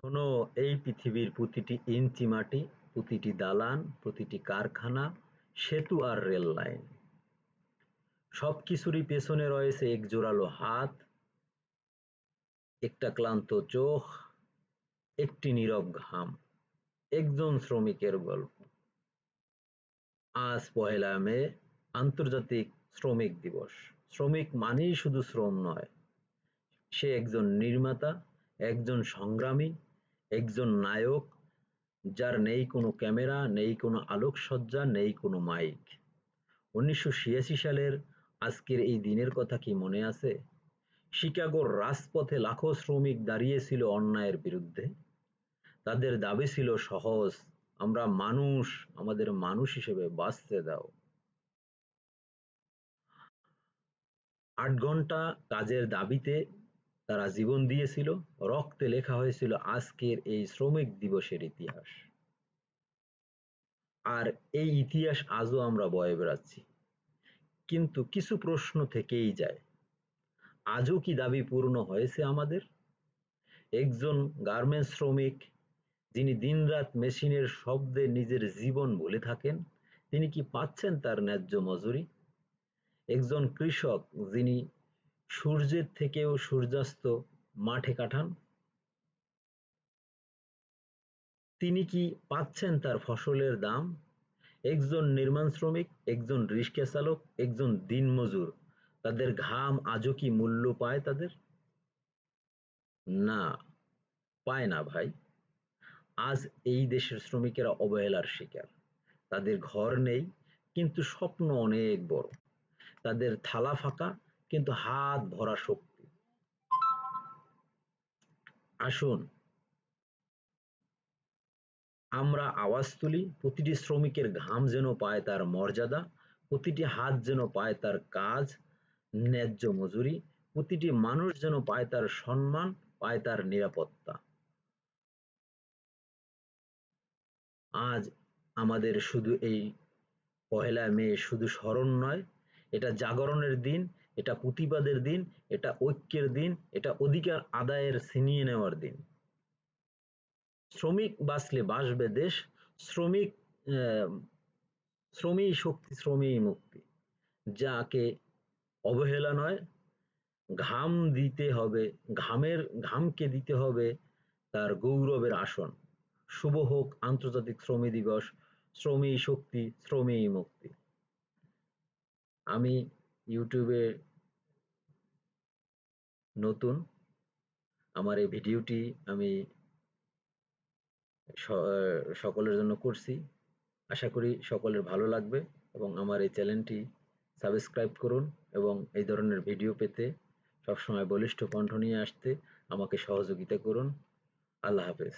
এখনো এই পৃথিবীর প্রতিটি ইঞ্চি মাটি, প্রতিটি দালান, প্রতিটি কারখানা, সেতু আর রেল লাইন সবকিছুরই পেছনে রয়েছে এক জোরালো হাত, একটা ক্লান্ত চোখ, একটি নীরব ঘাম, একজন শ্রমিকের গল্প। আজ ১লা মে, আন্তর্জাতিক শ্রমিক দিবস। শ্রমিক মানেই শুধু শ্রম নয়, সে একজন নির্মাতা, একজন সংগ্রামী, একজন নায়ক, যার নেই কোনো ক্যামেরা, নেই কোনো আলোকসজ্জা, নেই কোনো মাইক। ১৯৮৬ সালের আজকের এই দিনের কথা কি মনে আছে? শিকাগোর রাজপথে লাখো শ্রমিক দাঁড়িয়েছিল অন্যায়ের বিরুদ্ধে। তাদের দাবি ছিল সহজ, আমরা মানুষ, আমাদের মানুষ হিসেবে বাঁচতে দাও। ৮ ঘন্টা কাজের দাবিতে তারা জীবন দিয়েছিল, রক্তে লেখা হয়েছিল আজকের এই শ্রমিক দিবসের ইতিহাস। আর এই ইতিহাস আজও আমরা বয়ে বেড়াচ্ছি। কিন্তু কিছু প্রশ্ন থেকেই যায়। আজও কি দাবি পূর্ণ হয়েছে আমাদের? একজন গার্মেন্টস শ্রমিক যিনি দিনরাত মেশিনের শব্দে নিজের জীবন ভুলে থাকেন, তিনি কি পাচ্ছেন তার ন্যায্য মজুরি? একজন কৃষক যিনি সূর্যের থেকেও সূর্যাস্ত মাঠে কাটান, তিনি কি পাচ্ছেন তার ফসলের দাম? একজন নির্মাণ শ্রমিক, একজন রিক্সা চালক, একজন দিনমজুর, তাদের ঘাম আজও কি মূল্য পায় তাদের? না, পায় না ভাই। আজ এই দেশের শ্রমিকেরা অবহেলার শিকার। তাদের ঘর নেই, কিন্তু স্বপ্ন অনেক বড়। তাদের থালা ফাঁকা, কিন্তু হাত ভরা শক্তি। আসুন আমরা আওয়াজ তুলি, প্রতিটি শ্রমিকের ঘাম যেন পায় তার মর্যাদা, প্রতিটি হাত যেন পায় তার কাজ, ন্যায্য মজুরি, প্রতিটি মানুষ যেন পায় তার সম্মান, পায় তার নিরাপত্তা। আজ আমাদের শুধু এই ১লা মে শুধু স্মরণ নয়, এটা জাগরণের দিন, এটা প্রতিবাদের দিন, এটা ঐক্যের দিন, এটা অধিকার আদায়ের ছিনিয়ে নেওয়ার দিন। শ্রমিক বাঁচলে বাঁচবে দেশ। শ্রমিক আহ, শ্রমেই শক্তি, শ্রমেই মুক্তি। যাকে অবহেলা নয়, ঘাম দিতে হবে, ঘামকে দিতে হবে তার গৌরবের আসন। শুভ হোক আন্তর্জাতিক শ্রম দিবস। শ্রমেই শক্তি, শ্রমেই মুক্তি। আমি ইউটিউবে নতুন, আমার এই ভিডিওটি আমি সকলের জন্য করছি। আশা করি সকলের ভালো লাগবে এবং আমার এই চ্যানেলটি সাবস্ক্রাইব করুন এবং এই ধরনের ভিডিও পেতে সবসময় বলিষ্ঠ কণ্ঠ নিয়ে আসতে আমাকে সহযোগিতা করুন। আল্লাহ হাফেজ।